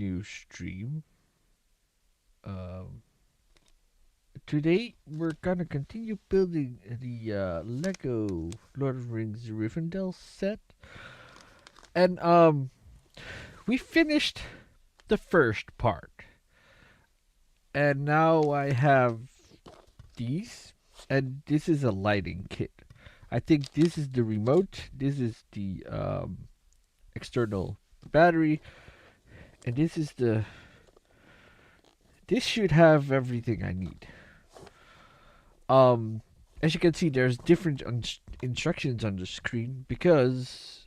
new stream. Um, Today we're gonna continue building the Lego Lord of the Rings Rivendell set, and we finished the first part, and now I have these, and this is a lighting kit. I think this is the remote. This is the external battery, and this is the. This should have everything I need. Um, as you can see, there's different instructions on the screen because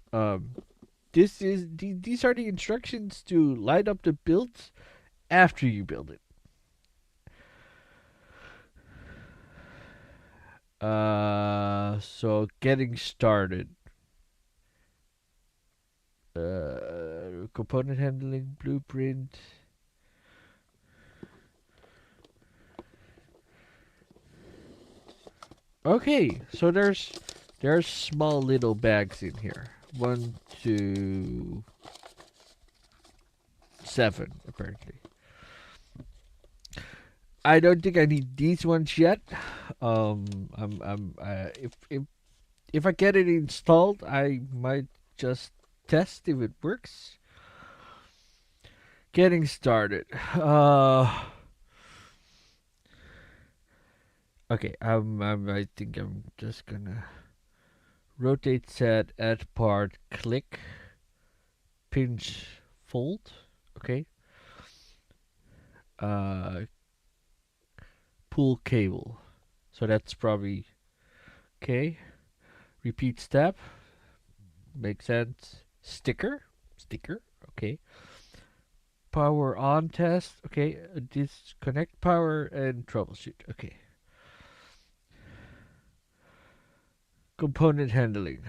these are the instructions to light up the builds after you build it. So getting started. Component handling, blueprint. Okay, so there's small little bags in here. 1, 2, 7 apparently. I don't think I need these ones yet. If I get it installed, I might just test if it works. Getting started. Okay. I think I'm just gonna rotate, set, add part, click, pinch, fold. Okay. Uh, pull cable. So that's probably okay. Repeat step. Makes sense. Sticker. Okay. Power on test. Okay. Disconnect power and troubleshoot. Okay. Component handling.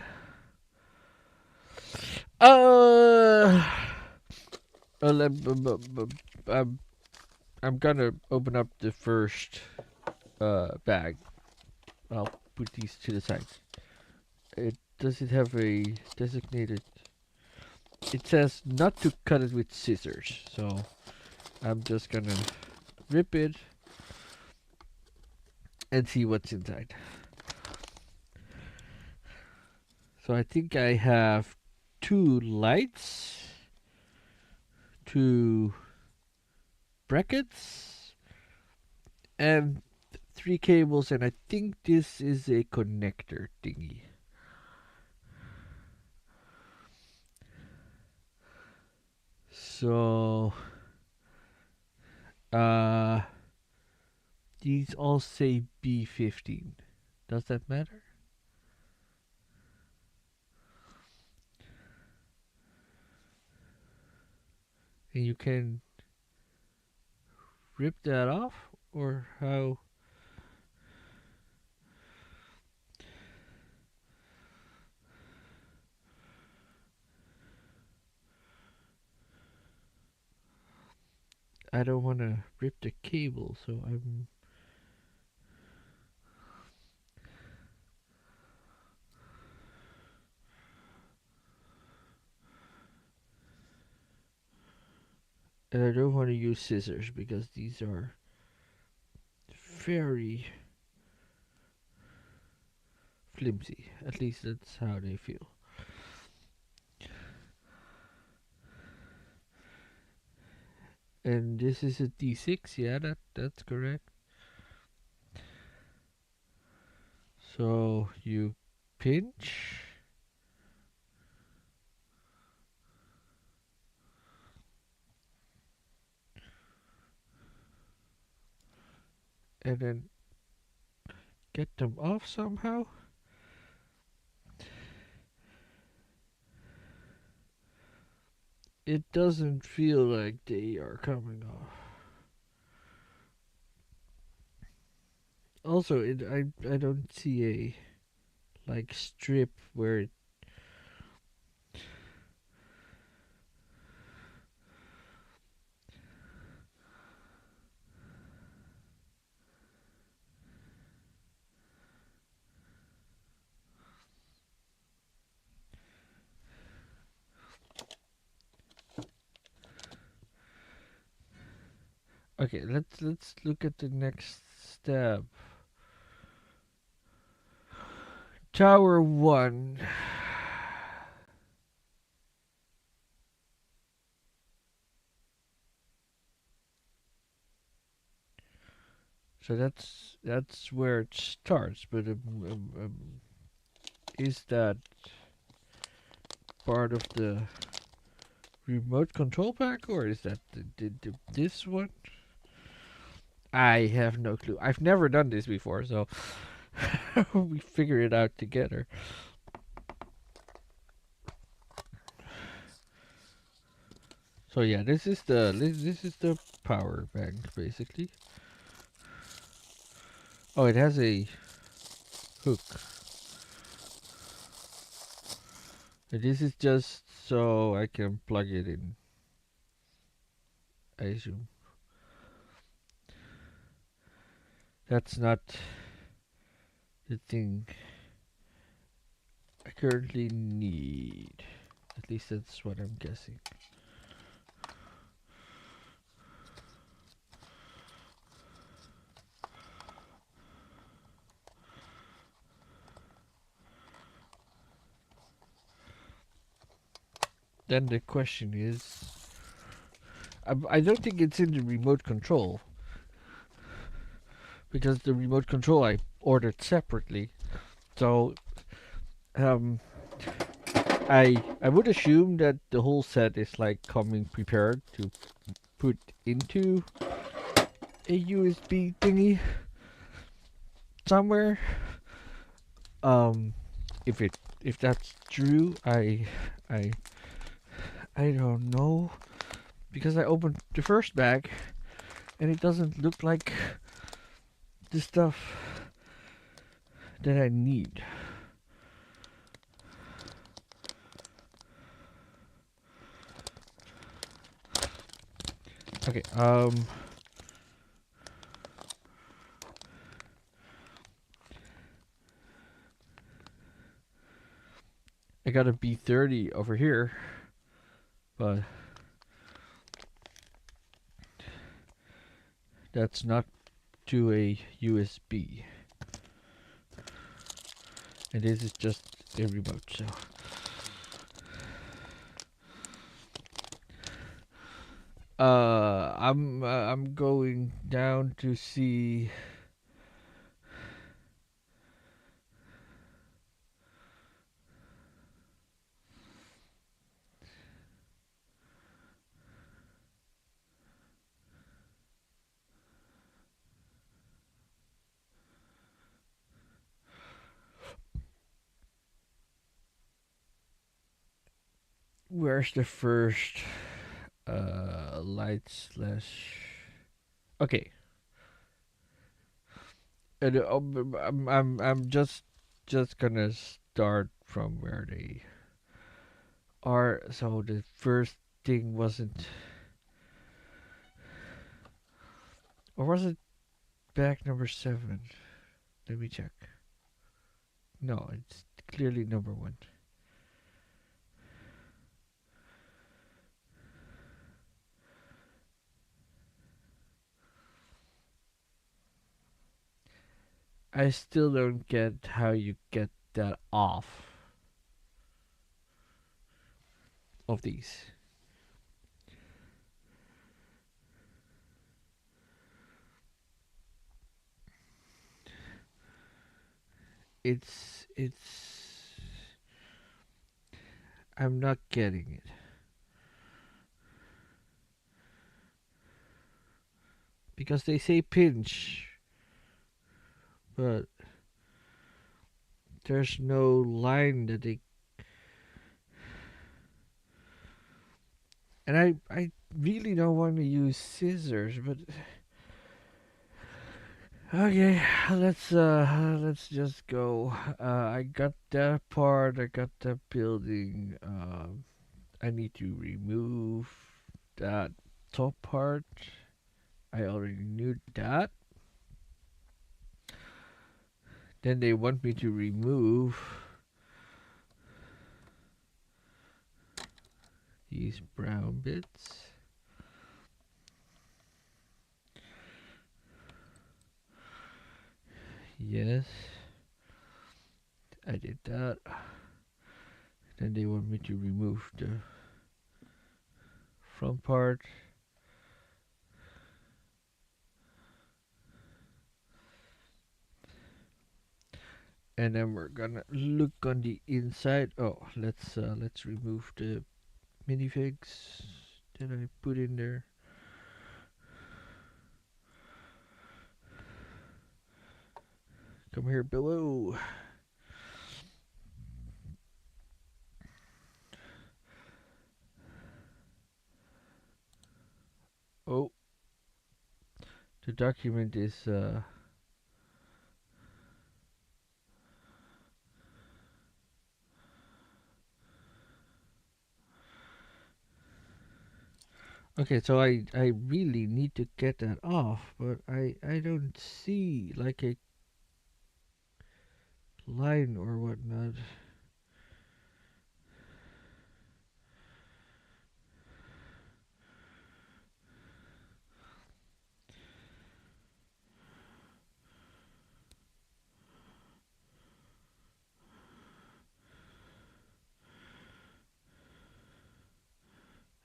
Uh, well, I'm, I'm gonna open up the first bag. I'll put these to the side. Does it have a designated? It says not to cut it with scissors, so I'm just gonna rip it and see what's inside. So I think I have 2 lights, 2 brackets, and 3 cables, and I think this is a connector thingy. So, uh, these all say B15. Does that matter? And you can rip that off, or how? I don't want to rip the cable, so and I don't want to use scissors because these are very flimsy. At least that's how they feel. And this is a D6, yeah, that's correct. So you pinch, and then get them off somehow. It doesn't feel like they are coming off. Also, I don't see a like strip where it. Okay, let's look at the next step. Tower 1. So that's where it starts, but is that part of the remote control pack, or is that this one? I have no clue. I've never done this before, so we figure it out together. So yeah, this is the power bank basically. Oh, it has a hook. This is just so I can plug it in, I assume. That's not the thing I currently need. At least that's what I'm guessing. Then the question is, I don't think it's in the remote control, because the remote control I ordered separately. So um, I would assume that the whole set is like coming prepared to put into a USB thingy somewhere. Um, if that's true, I I don't know, because I opened the first bag and it doesn't look like the stuff that I need. Okay, I got a B30 over here, but that's not to a USB. And this is just a remote, so. I'm going down to see. Where's the first light slash. Okay. And, I'm just gonna start from where they are. So the first thing wasn't, or was it back number 7? Let me check. No, it's clearly number 1. I still don't get how you get that off of these. It's I'm not getting it, because they say pinch, but there's no line that they. And I really don't want to use scissors, but okay, let's just go. I got that part. I got that building. I need to remove that top part. I already knew that. Then they want me to remove these brown bits. Yes, I did that. Then they want me to remove the front part. And then we're gonna look on the inside. Oh, let's remove the minifigs that I put in there. Come here below. Oh, the document is okay, so I really need to get that off, but I don't see like a line or whatnot.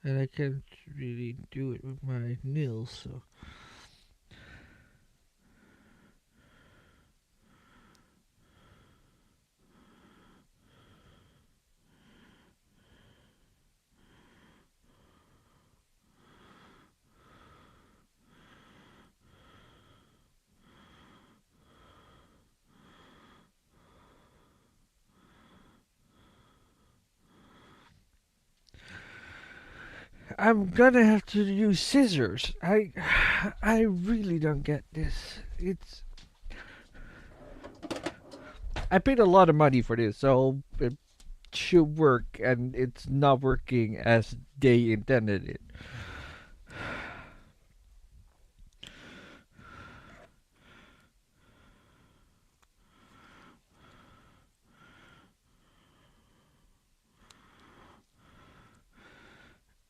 And I can't really do it with my nails, so I'm gonna have to use scissors. I really don't get this. I paid a lot of money for this, so it should work, and it's not working as they intended it.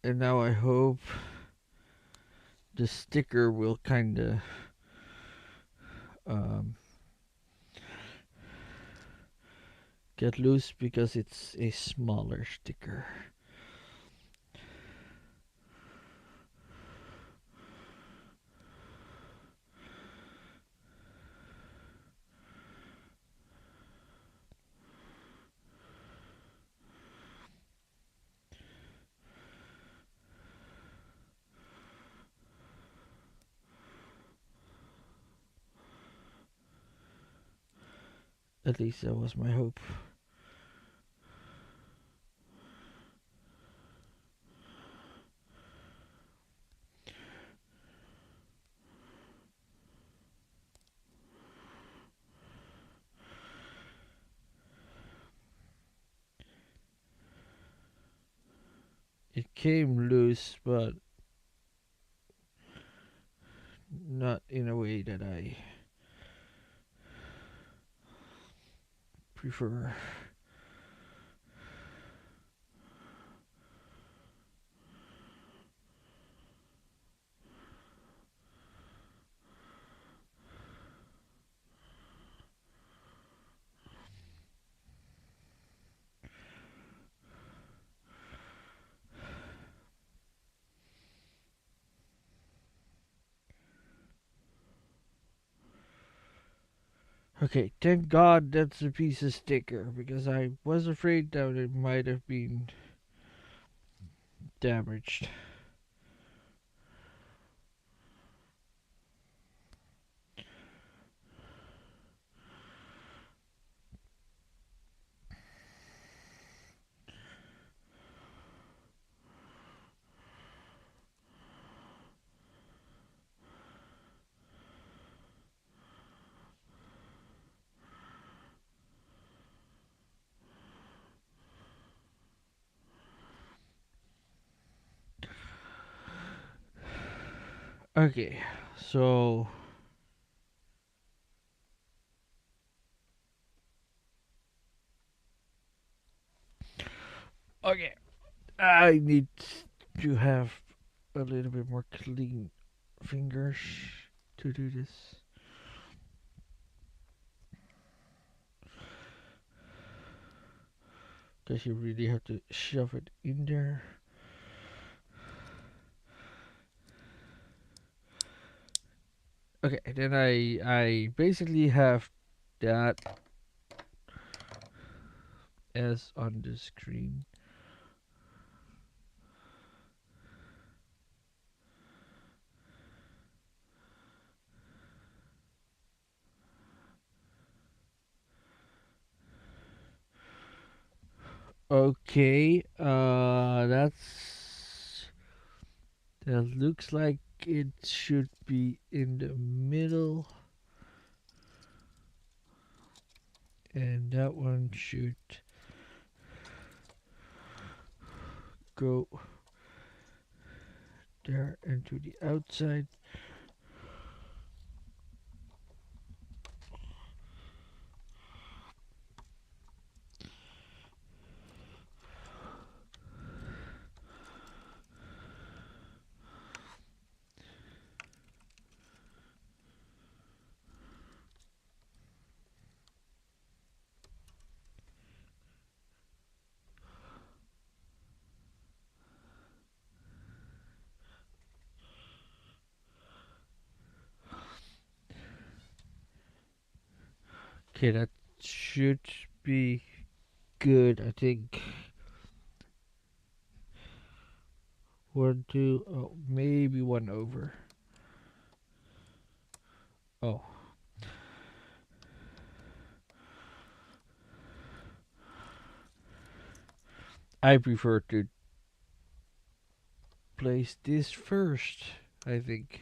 And now I hope the sticker will kind of um, get loose because it's a smaller sticker. At least that was my hope. It came loose, but not in a way that I prefer. Okay, thank God that's a piece of sticker because I was afraid that it might have been damaged. Okay, so okay, I need to have a little bit more clean fingers to do this. because you really have to shove it in there. Okay, then I basically have that as on the screen. Okay, that looks like it should be in the middle, and that one should go there and to the outside. Okay, that should be good, I think. One, two, oh, maybe one over. Oh. I prefer to place this first, I think.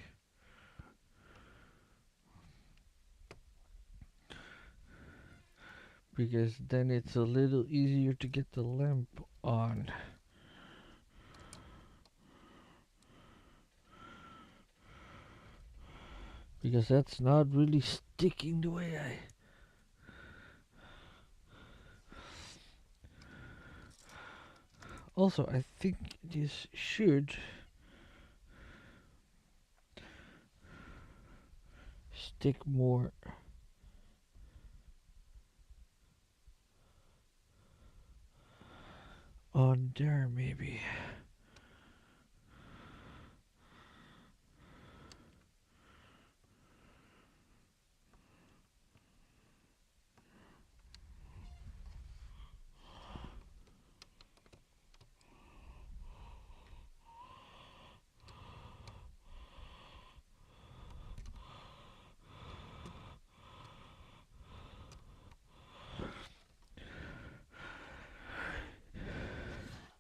Because then it's a little easier to get the lamp on. Because that's not really sticking the way I... Also, I think this should stick more on there, maybe.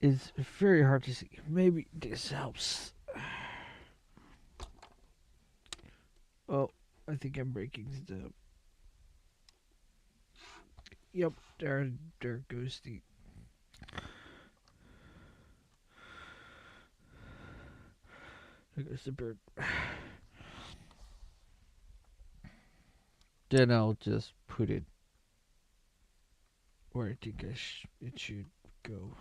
It's very hard to see. Maybe this helps. Oh, I think I'm breaking the... Yep, there goes the... There goes the bird. Then I'll just put it where I think it should go.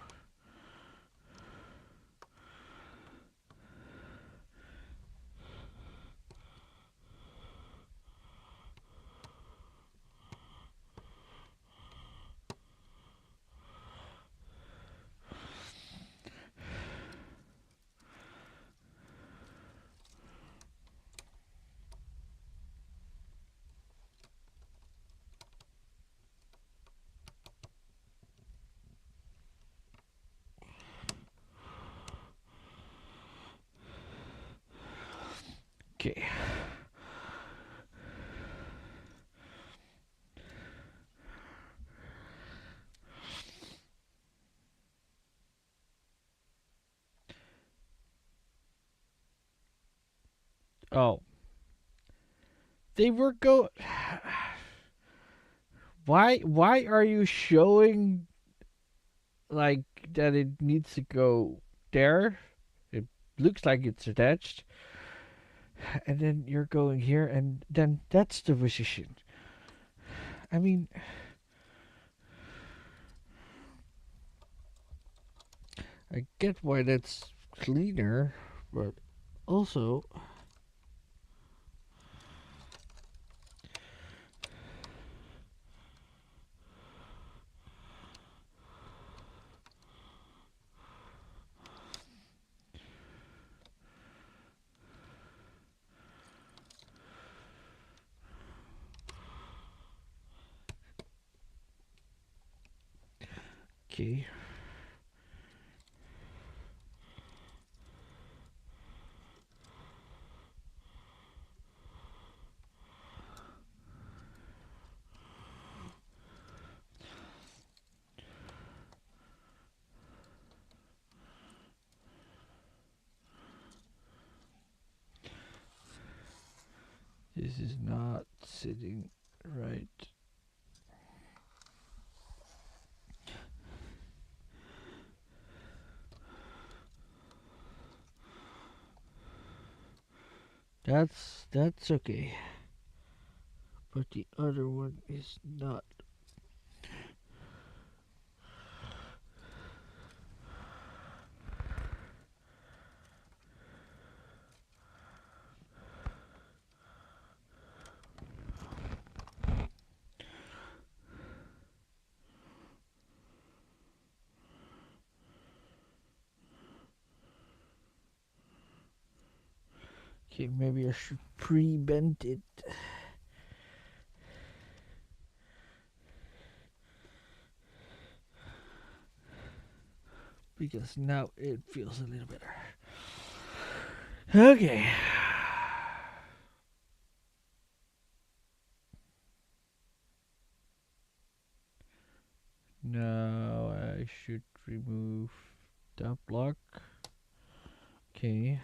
Okay. Oh, they were go. Why are you showing like that it needs to go there? It looks like it's attached, and then you're going here, and then that's the position. I mean, I get why that's cleaner, but also Okay. This is not sitting right. That's okay. But the other one is not. Okay, maybe I should pre-bend it. Because now it feels a little better. Okay. Now I should remove that block. Okay.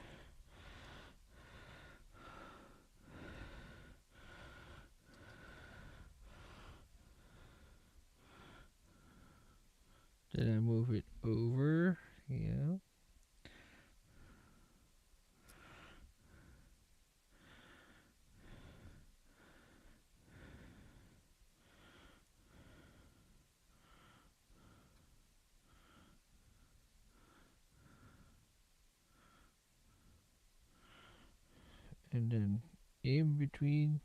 Then I move it over. Yeah. And then in between.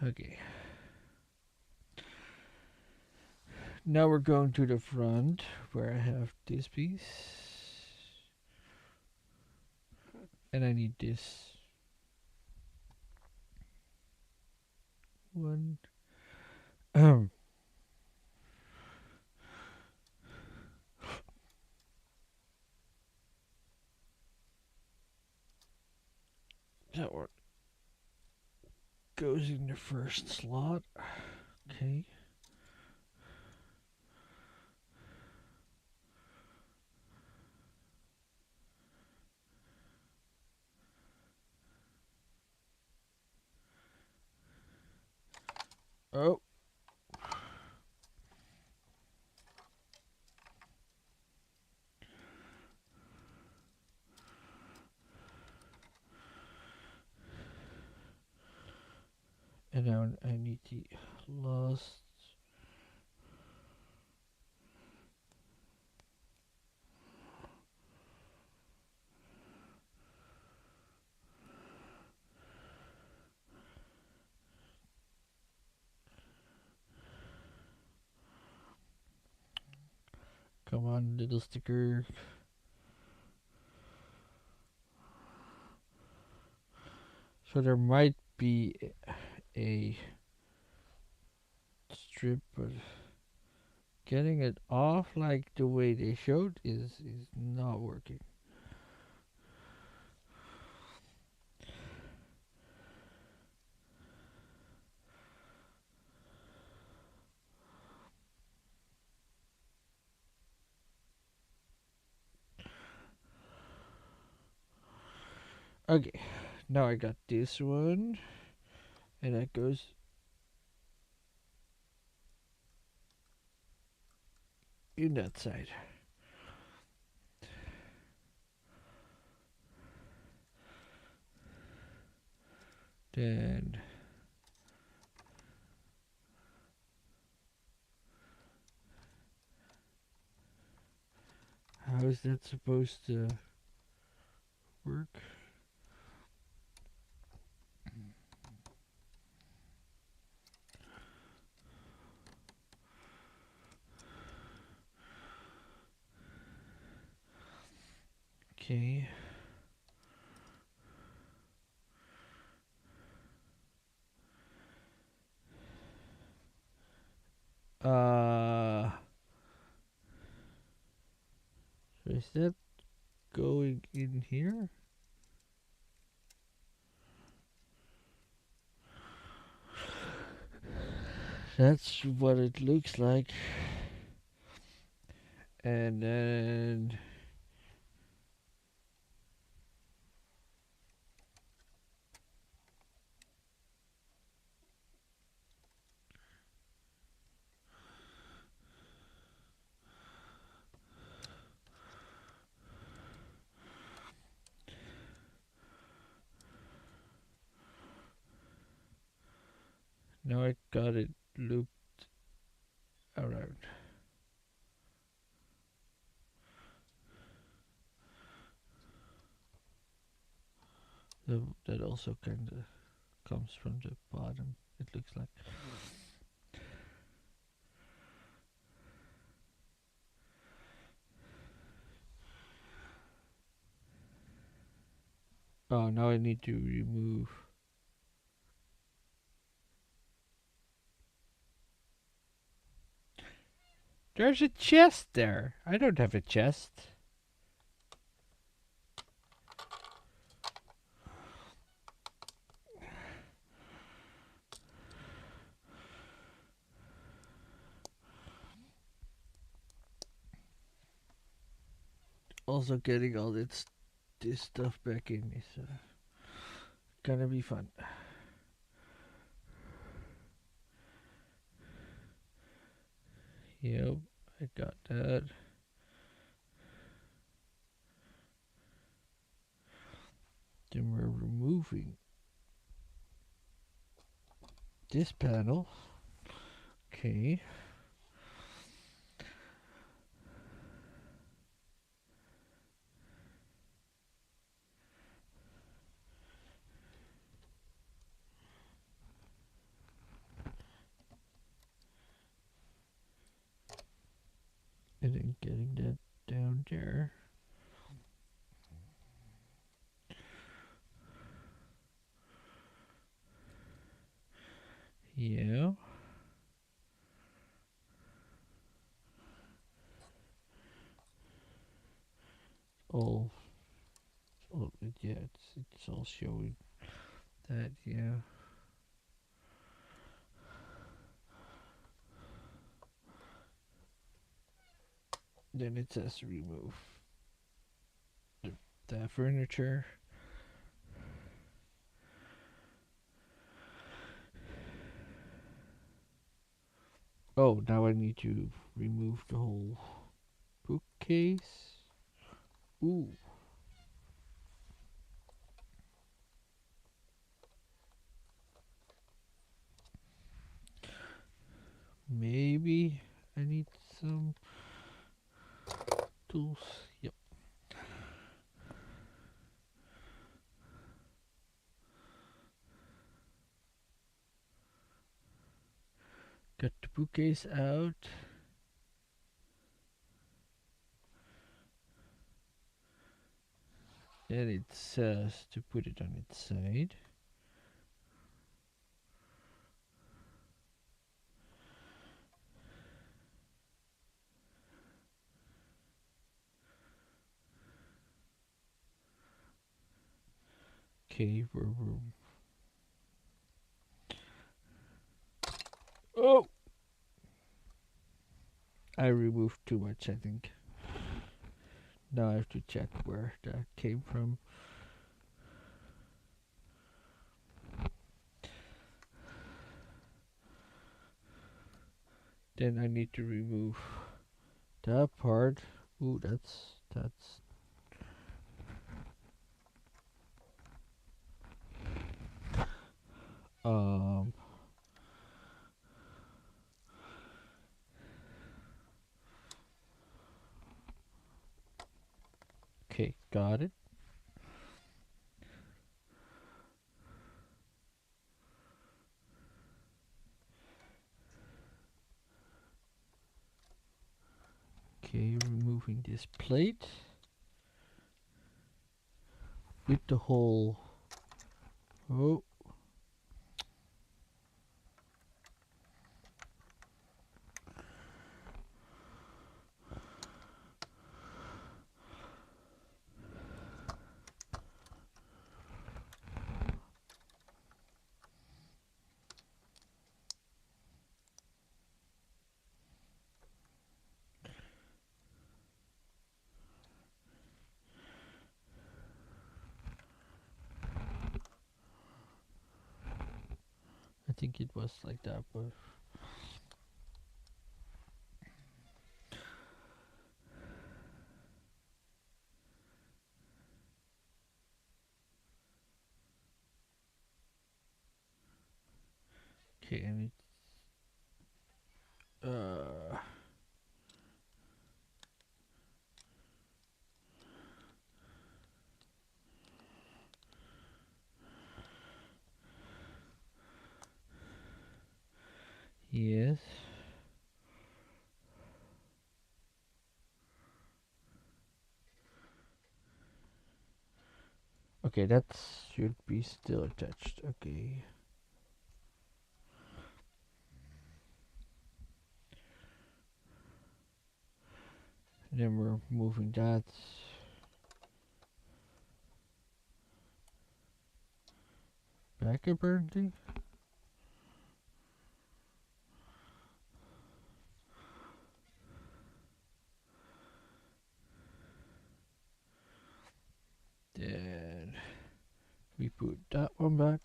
Okay. Now we're going to the front where I have this piece. And I need this one. That one goes in the first slot. Okay. Oh. And now I need the last. Come on, little sticker. So there might be a strip, but getting it off like the way they showed is not working. Okay, now I got this one, and that goes in that side. Then is that supposed to work? Okay. So is that going in here? That's what it looks like. And then now I got it looped around. That also kind of comes from the bottom, it looks like. Oh, now I need to remove. There's a chest there. I don't have a chest. Also, getting all this stuff back in is gonna be fun. Yep, I got that. Then we're removing this panel. Okay. And then getting that down there. Yeah. All. Oh, yeah, it's all showing that, yeah. Then it says remove the furniture. Oh, now I need to remove the whole bookcase. Ooh. Maybe I need some tools. Yep. Got the bookcase out. Then it says to put it on its side. Okay, we're oh! I removed too much, I think. Now I have to check where that came from. Then I need to remove that part. Ooh, that's um Got it. Okay, removing this plate with the hole. Oh, I think it was like that, but okay, and yes. Okay, that should be still attached. Okay. Then we're moving that back apparently. Then we put that one back.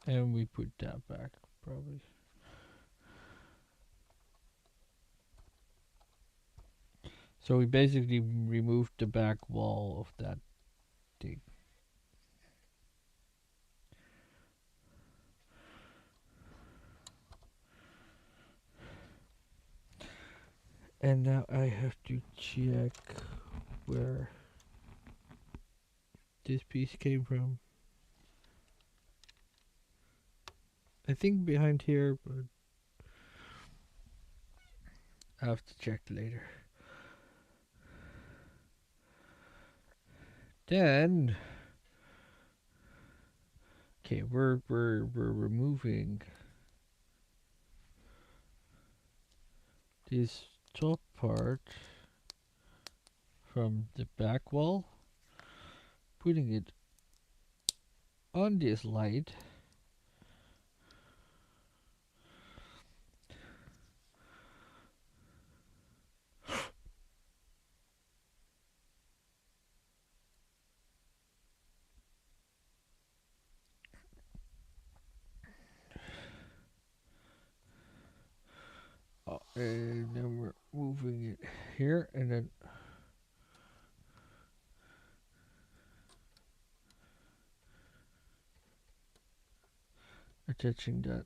And we put that back, probably. So we basically removed the back wall of that thing. And now I have to check where this piece came from. I think behind here, but I have to check later. Then, okay, we're removing this top part from the back wall, putting it on this light. And then we're moving it here, and then attaching that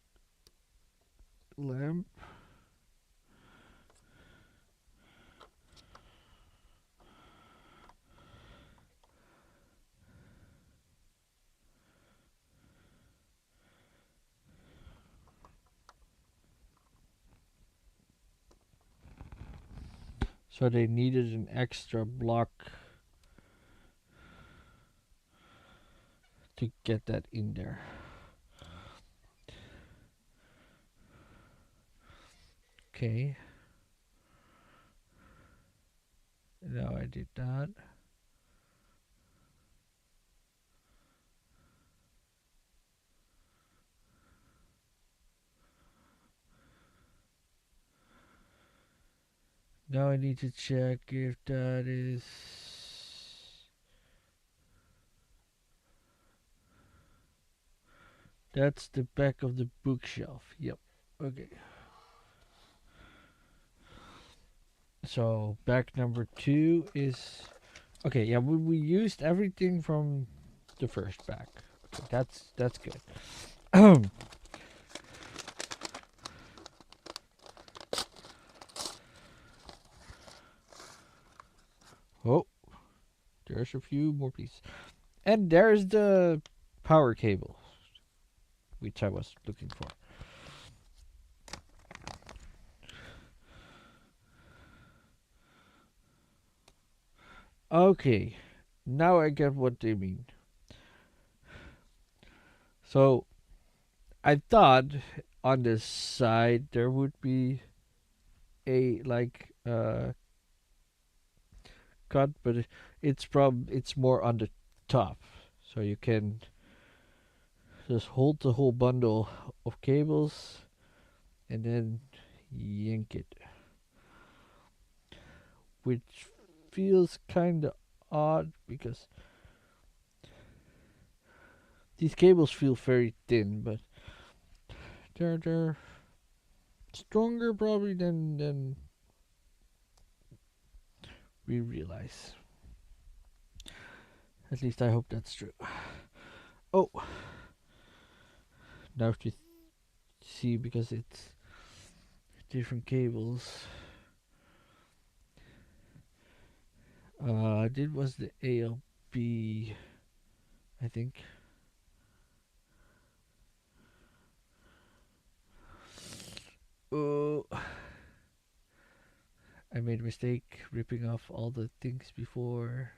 lamp. So they needed an extra block to get that in there. Okay. Now I did that. Now I need to check if that is... That's the back of the bookshelf. Yep. Okay. So back number 2 is Okay, yeah, we used everything from the first pack. Okay, that's good. Oh, there's a few more pieces. And there's the power cable, which I was looking for. Okay, now I get what they mean. So, I thought on the side there would be a like cut, but it's more on the top, so you can just hold the whole bundle of cables and then yank it, which feels kind of odd because these cables feel very thin, but they're stronger probably than we realize. At least I hope that's true. Oh, now to see because it's different cables. This was the ALB, I think. Oh, I made a mistake ripping off all the things beforehand.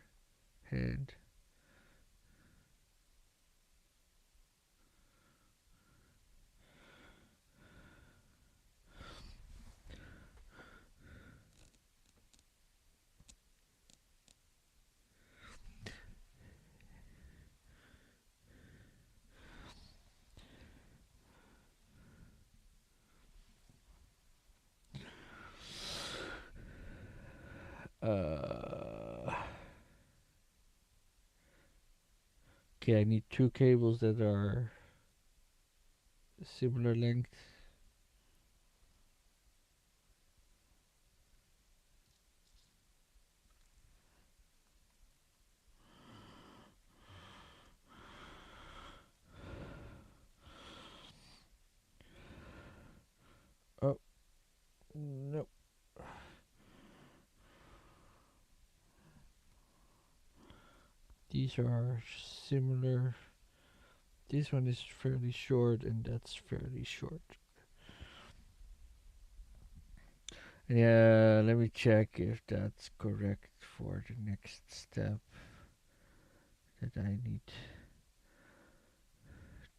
Uh, okay, I need two cables that are similar length. Oh, no. These are similar. This one is fairly short, and that's fairly short. Yeah, let me check if that's correct for the next step that I need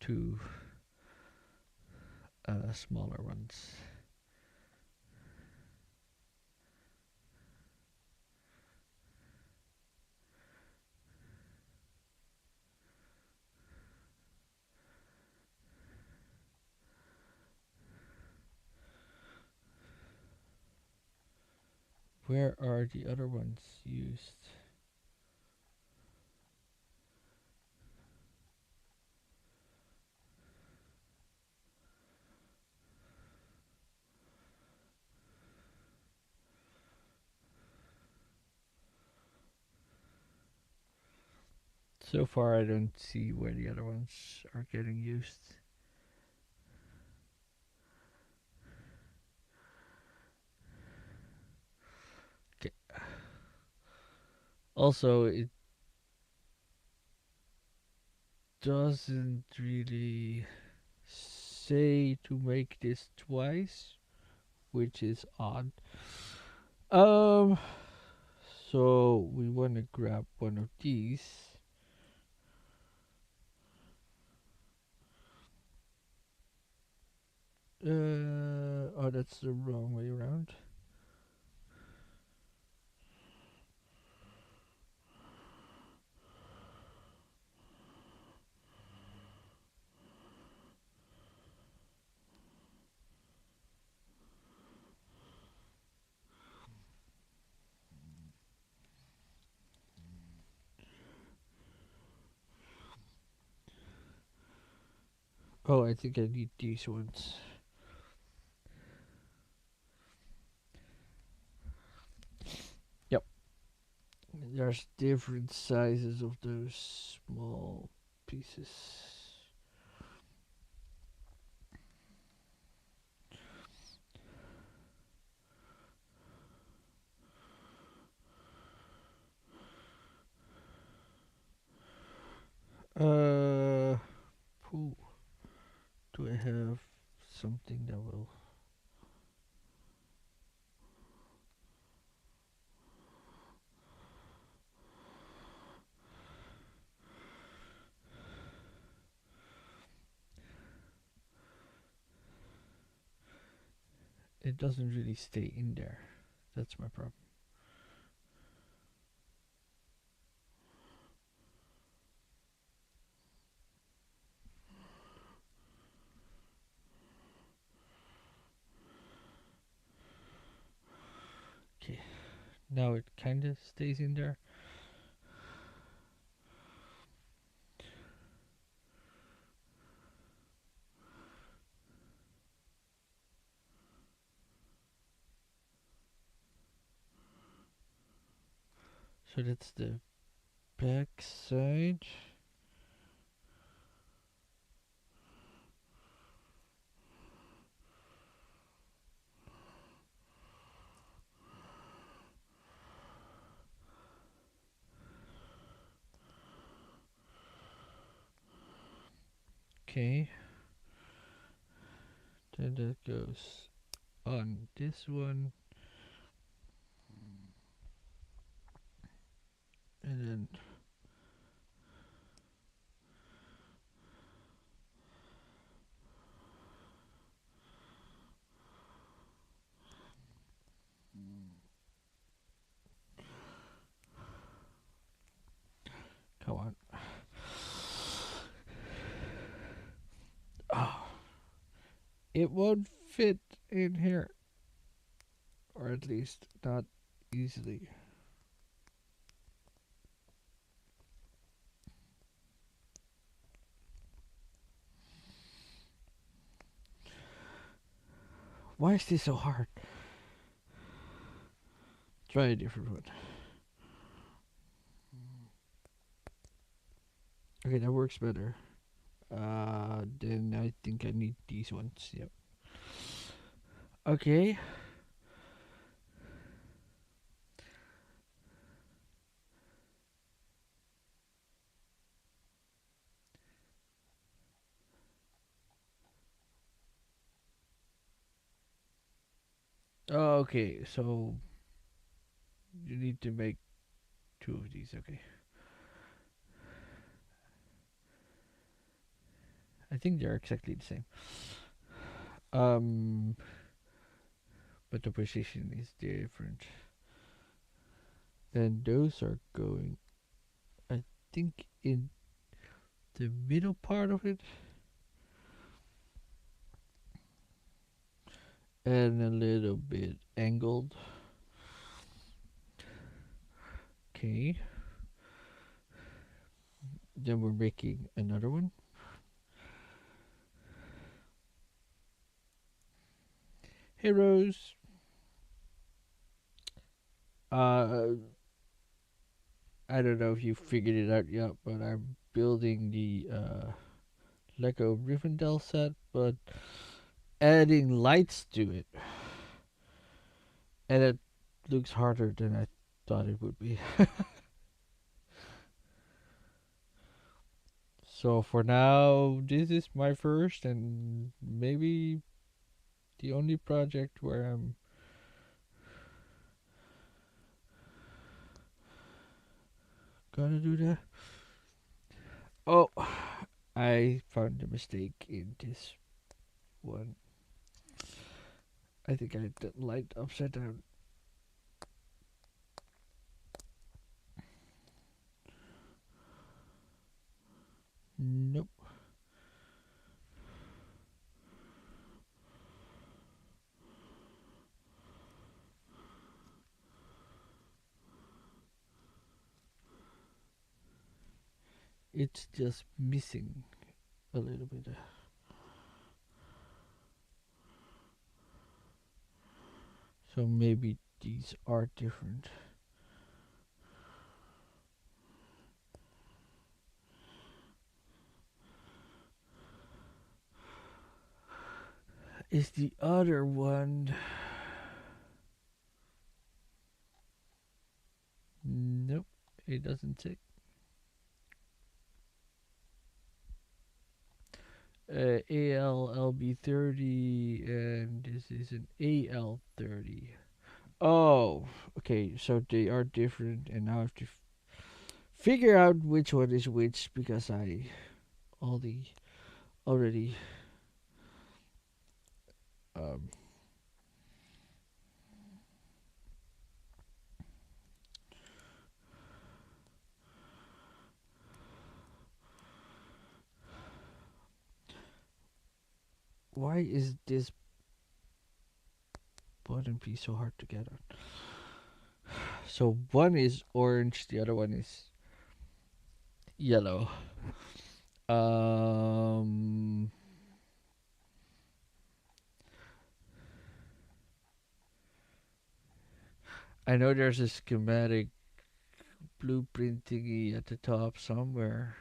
two smaller ones. Where are the other ones used? So far, I don't see where the other ones are getting used. Okay. Also, it doesn't really say to make this twice, which is odd. Um, so we want to grab one of these. Oh, that's the wrong way around. Oh, I think I need these ones. Yep. There's different sizes of those small pieces. Uh, Pooh, do I have something that will? It doesn't really stay in there. That's my problem. Okay, now it kind of stays in there. So that's the back side. Okay, then that goes on this one, and then come on. Oh, it won't fit in here, or at least not easily. Why is this so hard? Try a different one. Okay, that works better. Then I think I need these ones. Yep. Okay. Okay, so you need to make two of these. Okay. I think they're exactly the same. Um, but the position is different. Then those are going, I think, in the middle part of it, and a little bit angled. Okay. Then we're making another one. Heroes. Uh, I don't know if you figured it out yet, but I'm building the Lego Rivendell set, but adding lights to it, and it looks harder than I thought it would be. So for now, this is my first and maybe the only project where I'm gonna do that. Oh, I found a mistake in this one. I think I had the light upside down. Nope. It's just missing a little bit. So maybe these are different. is the other one? Nope, it doesn't say. ALLB30, and this is an AL30. Oh, okay, so they are different, and now I have to figure out which one is which because I already um why is this button piece so hard to get on? So one is orange, the other one is yellow. Um, I know there's a schematic blueprint thingy at the top somewhere.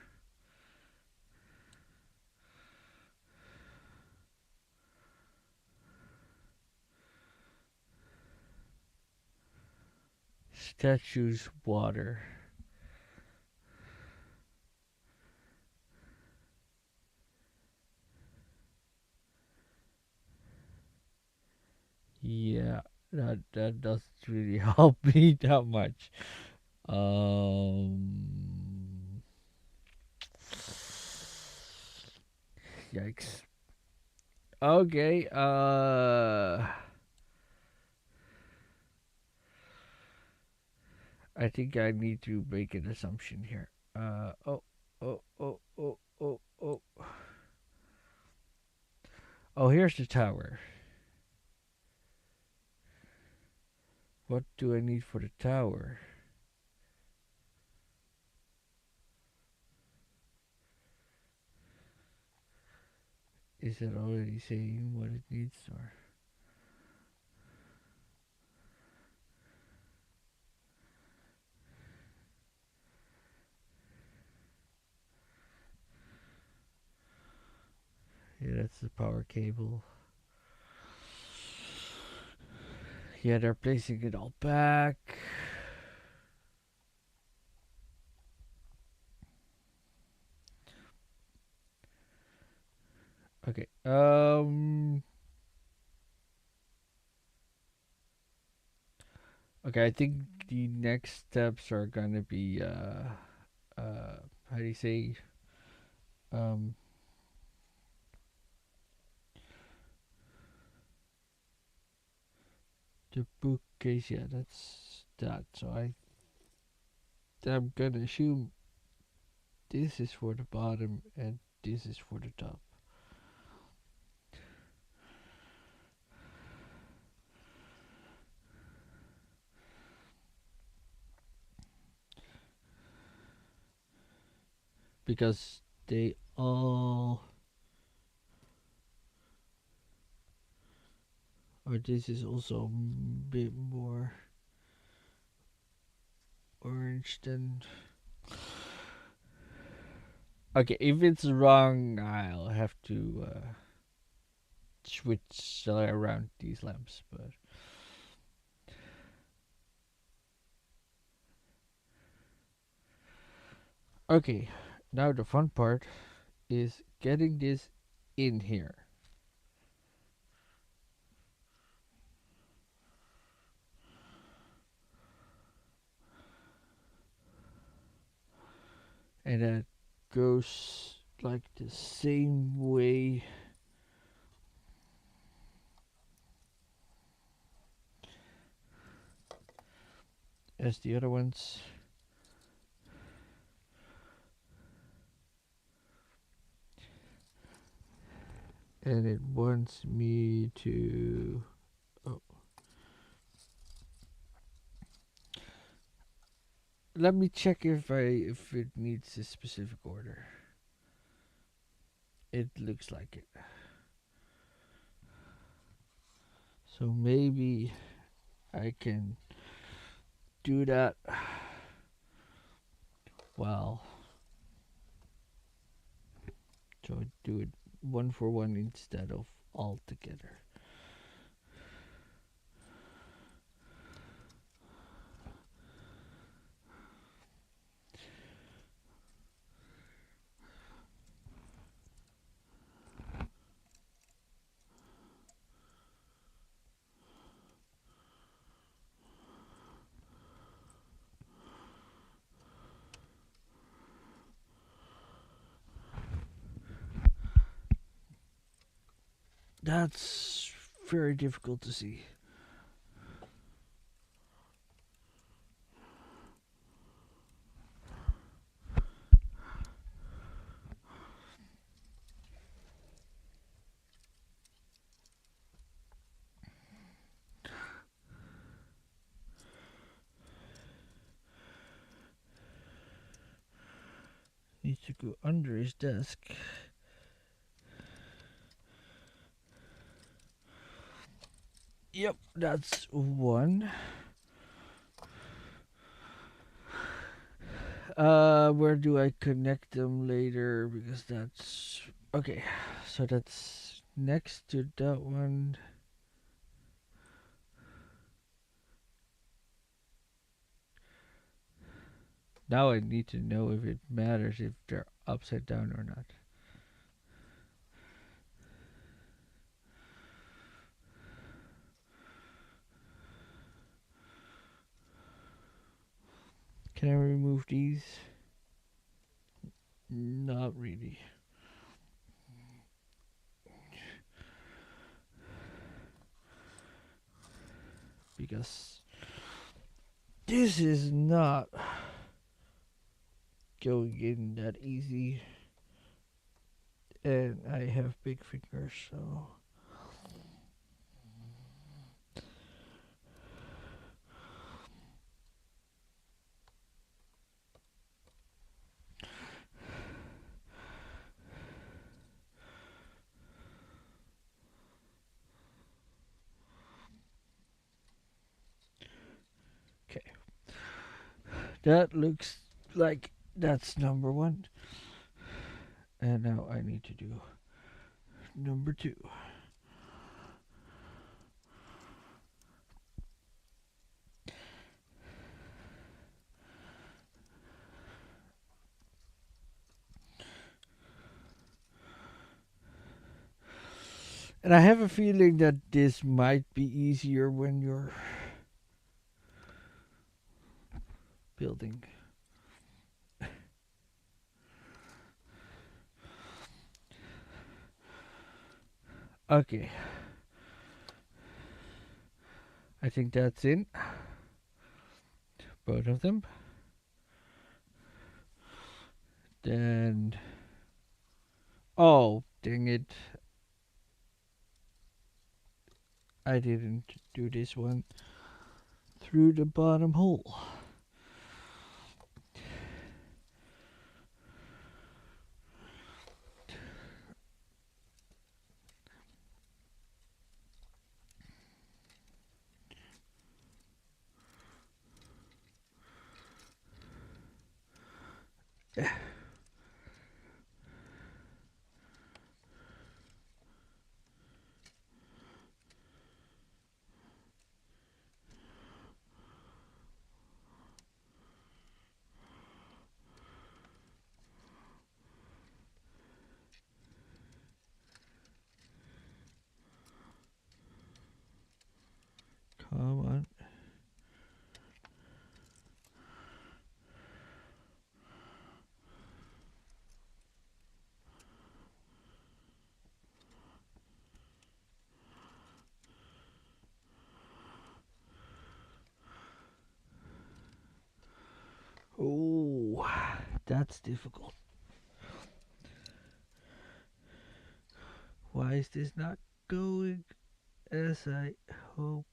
Statues, water. Yeah, that doesn't really help me that much. Um, Yikes. Okay, I think I need to make an assumption here. Oh, oh, oh, oh, oh, oh. Oh, here's the tower. What do I need for the tower? Is it already saying what it needs or? Yeah, that's the power cable. Yeah, they're placing it all back. Okay. Okay, I think the next steps are gonna be how do you say um the bookcase. Yeah, that's that. So I'm gonna assume this is for the bottom and this is for the top. Because they all, or this is also a bit more orange than. Okay, if it's wrong, I'll have to switch around these lamps. But okay, now the fun part is getting this in here. And that goes like the same way as the other ones. And it wants me to. Oh, let me check if it needs a specific order. It looks like it. So maybe I can do that. Well, so do it one for one instead of all together. That's very difficult to see. Needs to go under his desk. Yep, that's one. Where do I connect them later? Because that's okay. So that's next to that one. Now I need to know if it matters if they're upside down or not. Can I remove these? Not really. Because this is not going in that easy. And I have big fingers, so. Okay. That looks like that's number one. And now I need to do number two. And I have a feeling that this might be easier when you're building. Okay. I think that's in. Both of them. Then. Oh, dang it. I didn't do this one through the bottom hole. Come on. Oh, that's difficult. Why is this not going as I hoped?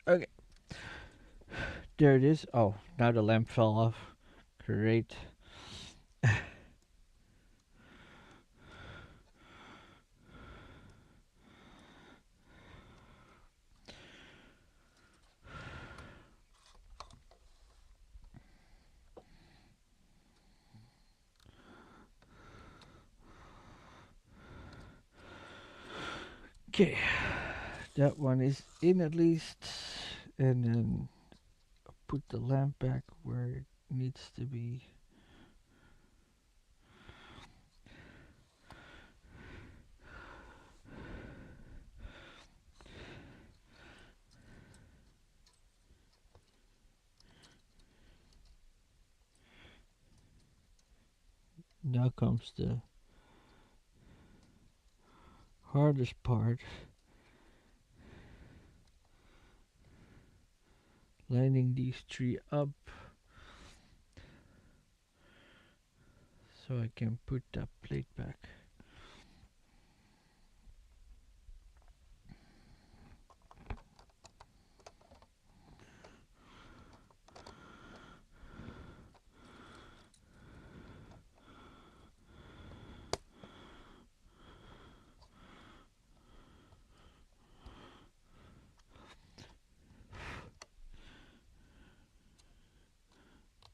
Okay. There it is. Oh, now the lamp fell off. Great. Okay, that one is in at least. And then put the lamp back where it needs to be. Now comes the hardest part. Lining these three up so I can put that plate back.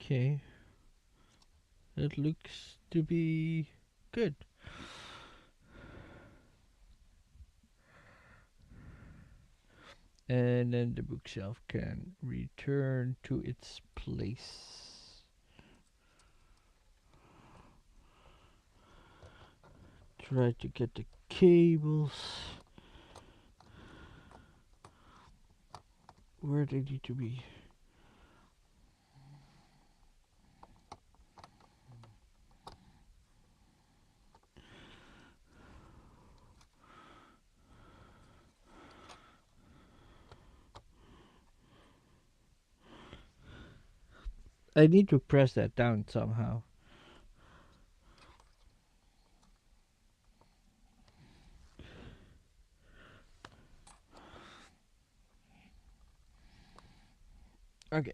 Okay, that looks to be good. And then the bookshelf can return to its place. Try to get the cables where they need to be. I need to press that down somehow. Okay.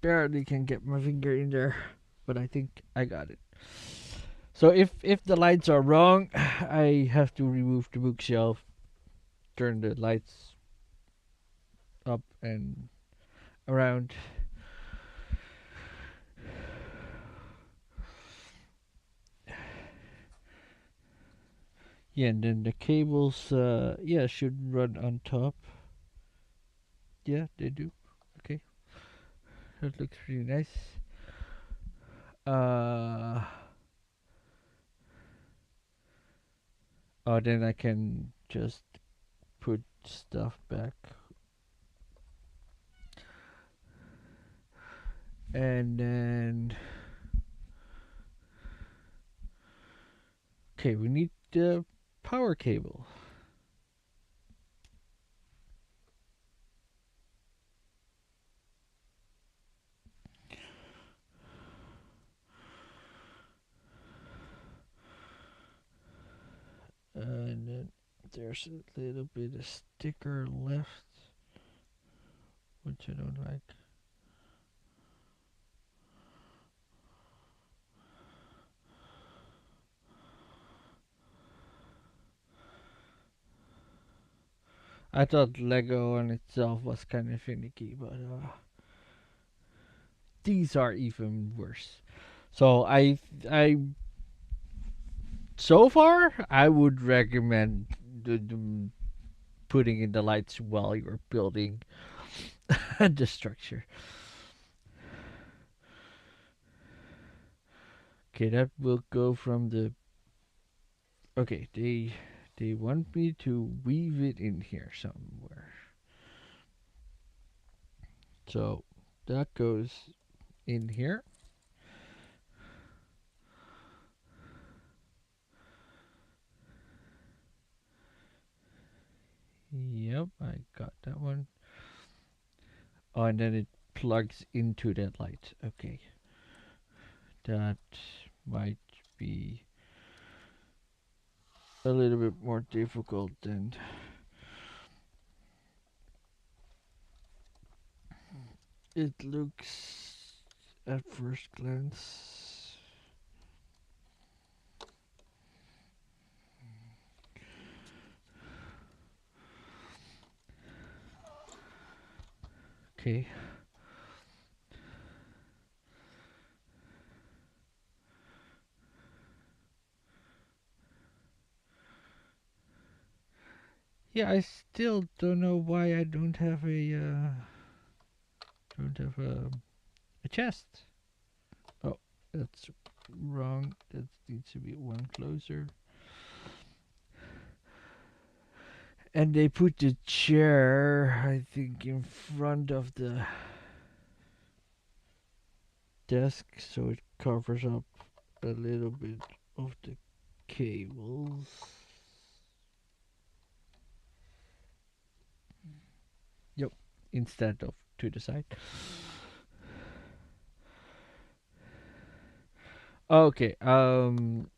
Barely can get my finger in there, but I think I got it. So if the lights are wrong, I have to remove the bookshelf, turn the lights up and around. Yeah, and then the cables, yeah, should run on top. Yeah, they do. Okay, that looks pretty nice. Uh, oh, then I can just put stuff back. And then, okay, we need the power cable. And then there's a little bit of sticker left, which I don't like. I thought Lego on itself was kind of finicky, but these are even worse. So I so far I would recommend the putting in the lights while you're building the structure. Okay, that will go from the. Okay, they want me to weave it in here somewhere. So that goes in here. Yep, I got that one. Oh, and then it plugs into that light. Okay. That might be a little bit more difficult than It looks at first glance. Okay. Yeah, I still don't know why I don't have a chest. Oh, that's wrong. That needs to be one closer. And they put the chair, I think, in front of the desk so it covers up a little bit of the cables. Yep, instead of to the side. Okay, I'm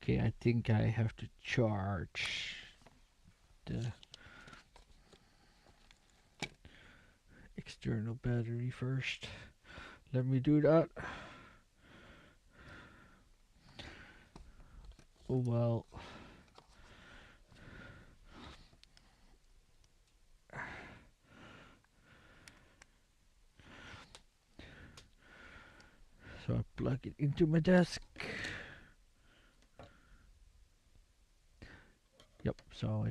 okay. I think I have to charge the external battery first. Let me do that. Oh well. So I plug it into my desk. Yep, so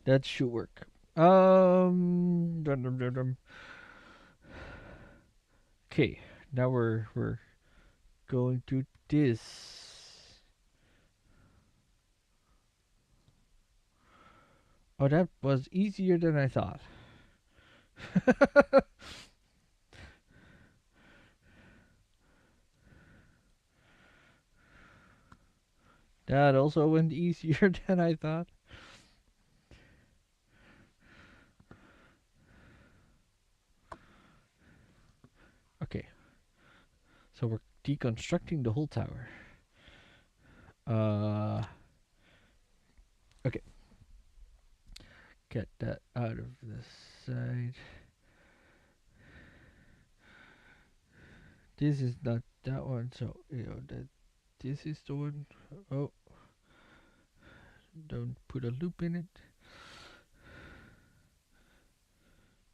that should work. Dum, dum, dum, dum. Okay, now we're going to this. Oh, that was easier than I thought. That also went easier than I thought. Okay, so we're deconstructing the whole tower. Uh, okay, get that out of the side. This is not that one, so that this is the one. Oh, don't put a loop in it.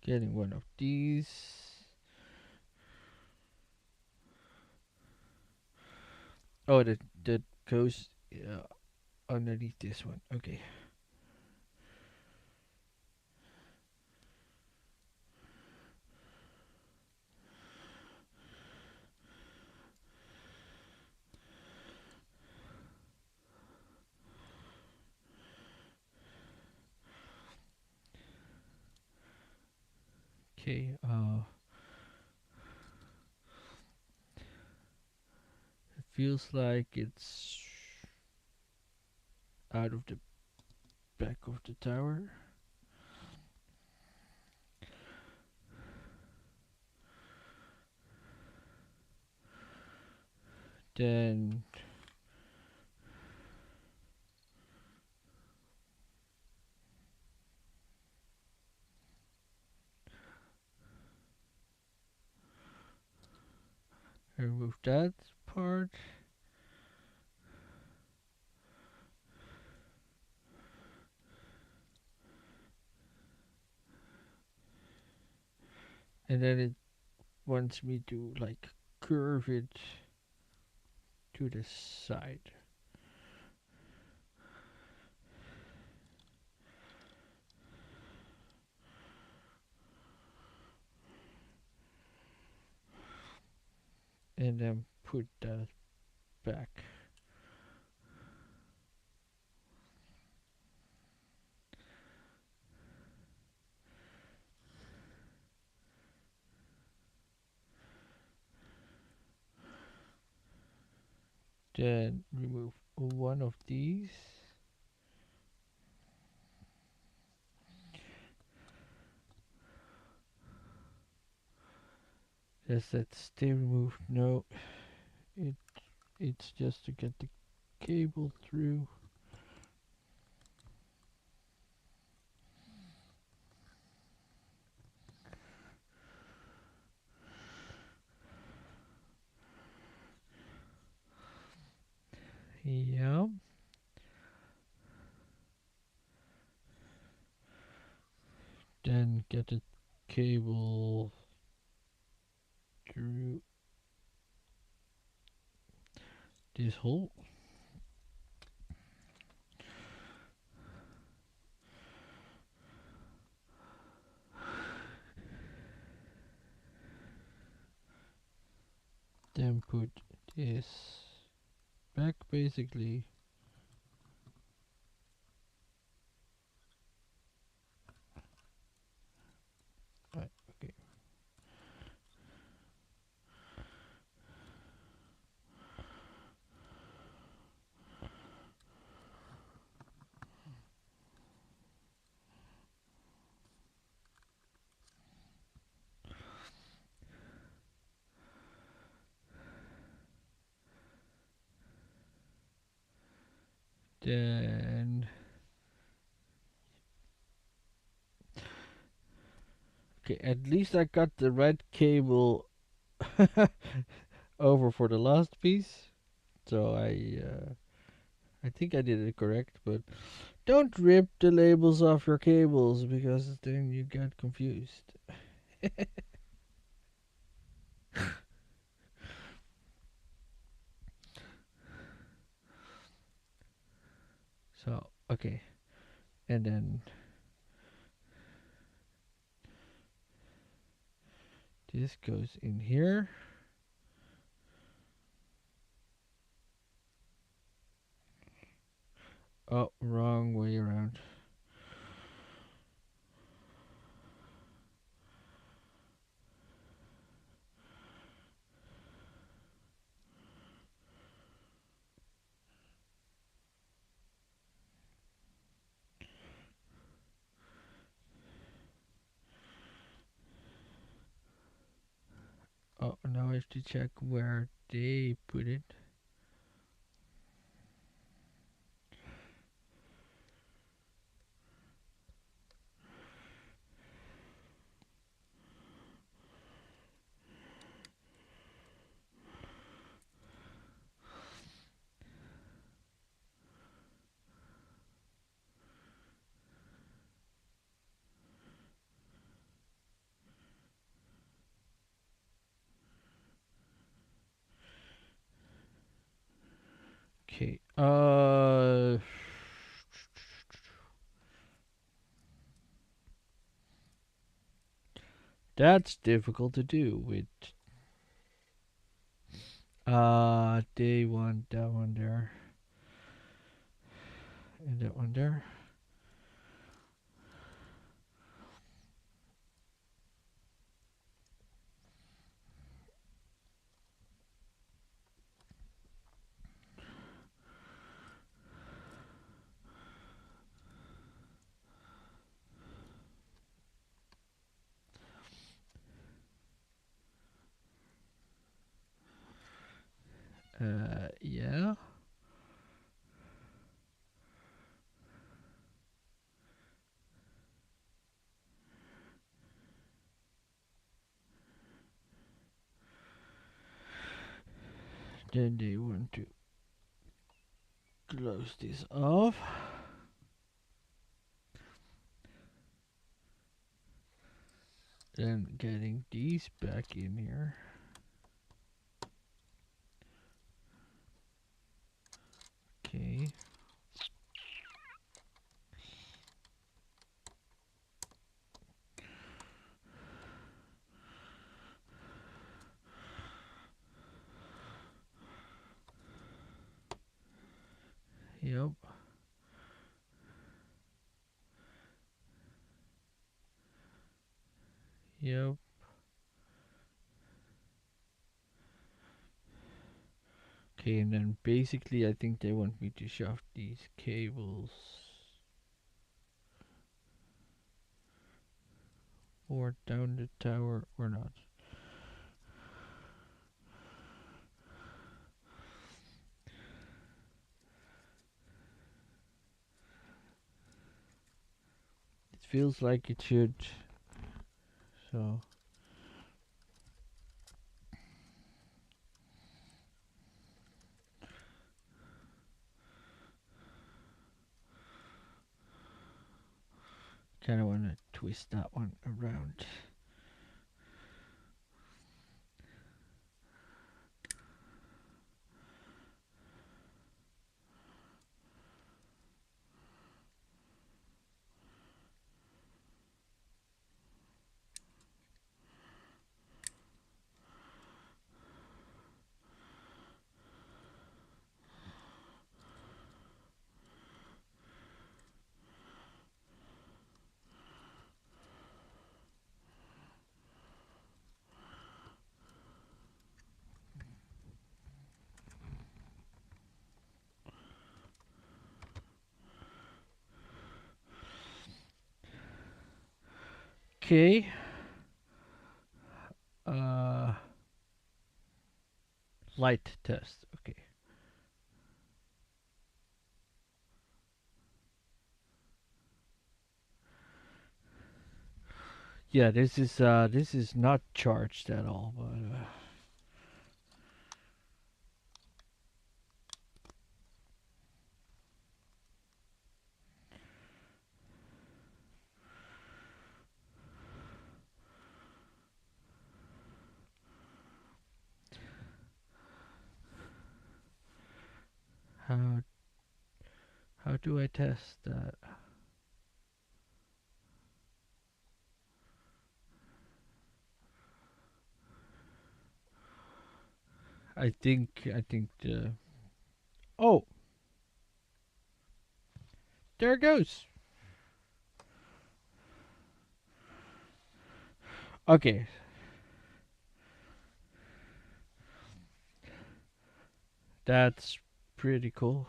Getting one of these. Oh, that goes underneath this one. Okay. Okay. It feels like it's out of the back of the tower. Then remove that part. And then it wants me to like curve it to the side. And then put that back. Then remove one of these. Does that stay removed? No, it it's just to get the cable through. Yeah. Then get the cable through this hole. Then put this back basically. Right, okay. Then okay, at least I got the red cable over for the last piece. So I think I did it correct, but don't rip the labels off your cables because then you get confused. So, okay. And then this goes in here. Oh, wrong way around. Oh, now I have to check where they put it. Okay. That's difficult to do with. They want that one there and that one there. Yeah. Then they want to close this off. Then getting these back in here. Okay. Yep. Yep. Okay, and then basically I think they want me to shove these cables or down the tower or not. It feels like it should. So kind of want to twist that one around. Okay. Uh, light test. Okay. Yeah, this is not charged at all, but how how do I test that? I think the oh, there it goes. Okay. That's pretty cool.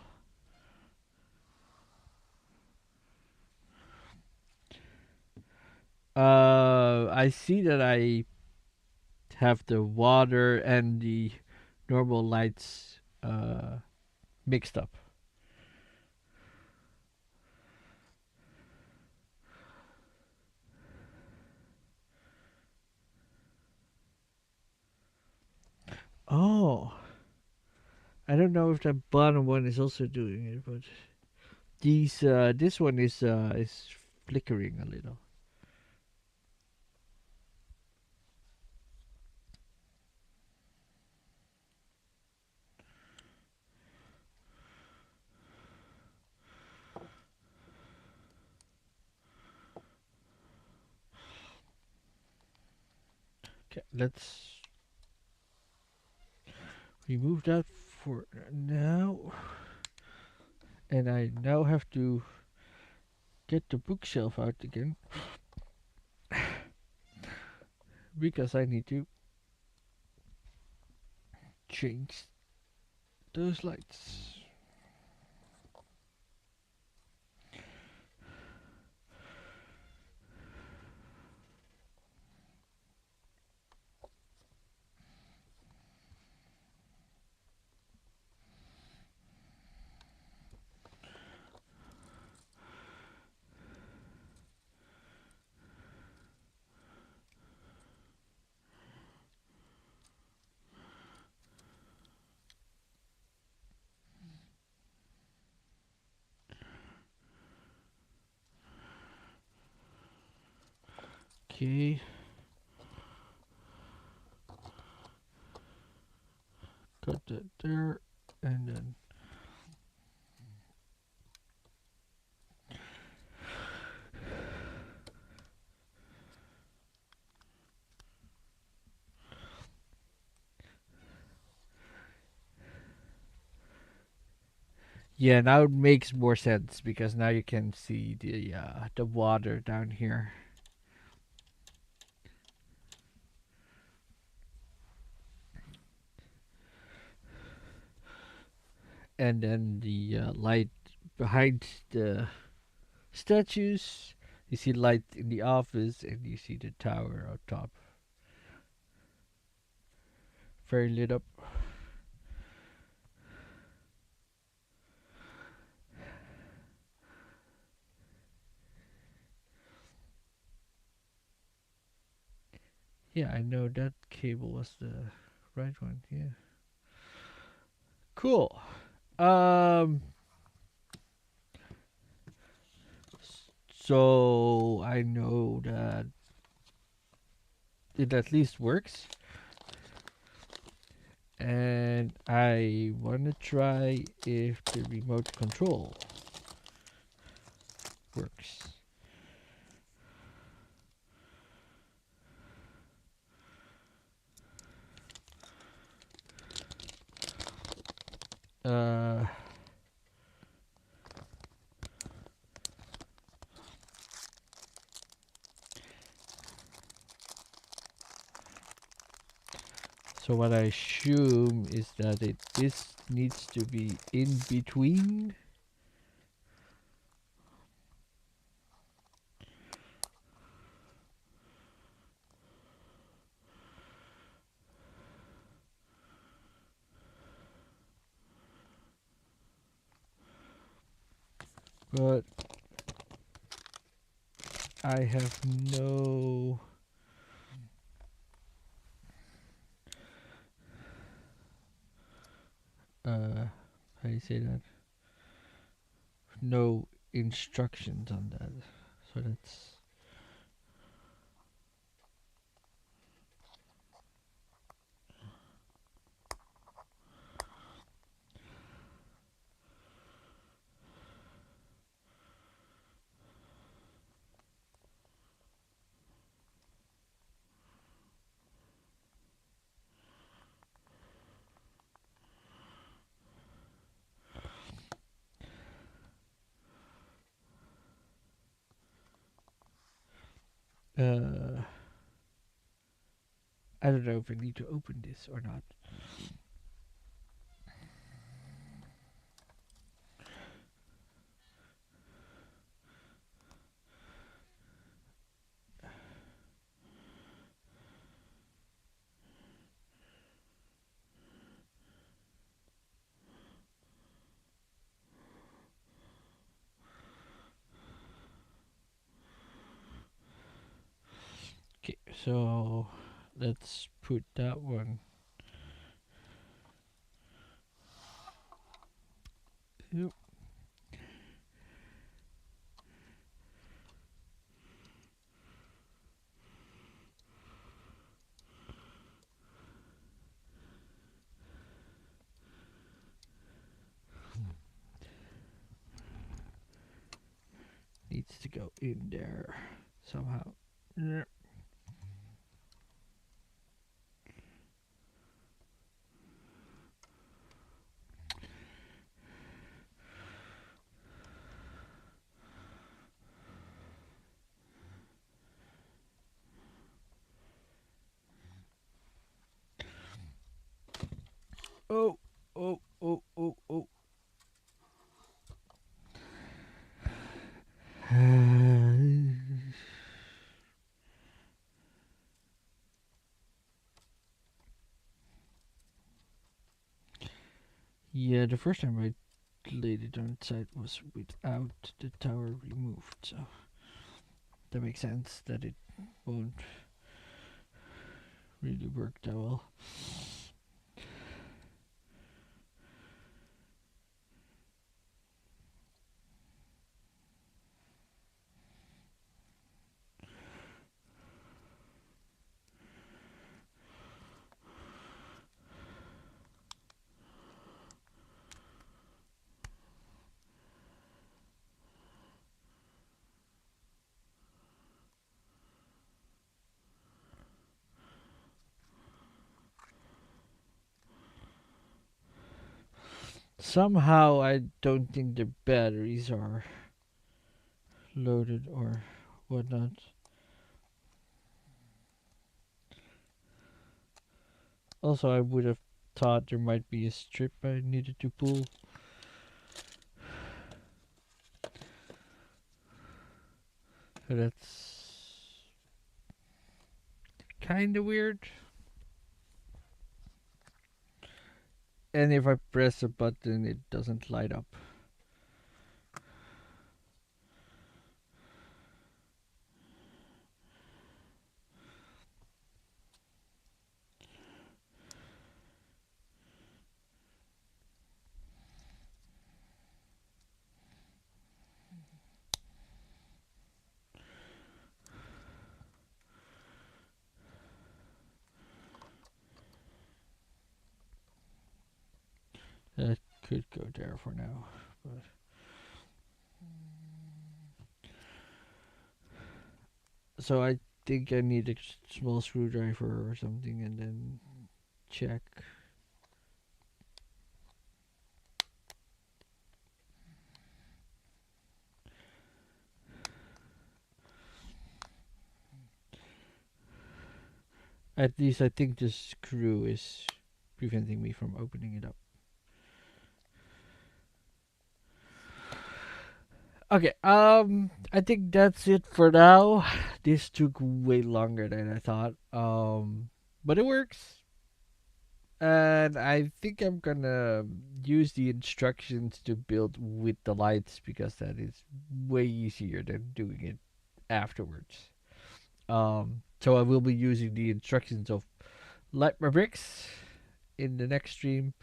I see that I have the water and the normal lights mixed up. Oh, I don't know if the bottom one is also doing it, but this one is flickering a little. Okay, let's remove that for now. And I now have to get the bookshelf out again because I need to change those lights. Okay, got that there, and then yeah, now it makes more sense because now you can see the water down here. and then the light behind the statues. You see light in the office, and you see the tower on top, very lit up. Yeah, I know that cable was the right one. Yeah, cool. Um, so I know that it at least works, and I wanna try if the remote control works. Uh, so what I assume is that this needs to be in between. But I have no how do you say that? No instructions on that. So that's uh I don't know if I need to open this or not. Okay, so let's put that one. Yep. Needs to go in there somehow. Yeah. Oh, oh, oh, oh, oh. Yeah, the first time I laid it on site was without the tower removed, so that makes sense that it won't really work that well. Somehow I don't think the batteries are loaded or whatnot. Also, I would have thought there might be a strip I needed to pull. That's kind of weird. And if I press a button, it doesn't light up. That could go there for now. But so I think I need a small screwdriver or something and then check. At least I think the screw is preventing me from opening it up. Okay, I think that's it for now. This took way longer than I thought. But it works. And I think I'm gonna use the instructions to build with the lights because that is way easier than doing it afterwards. So I will be using the instructions of light my bricks in the next stream.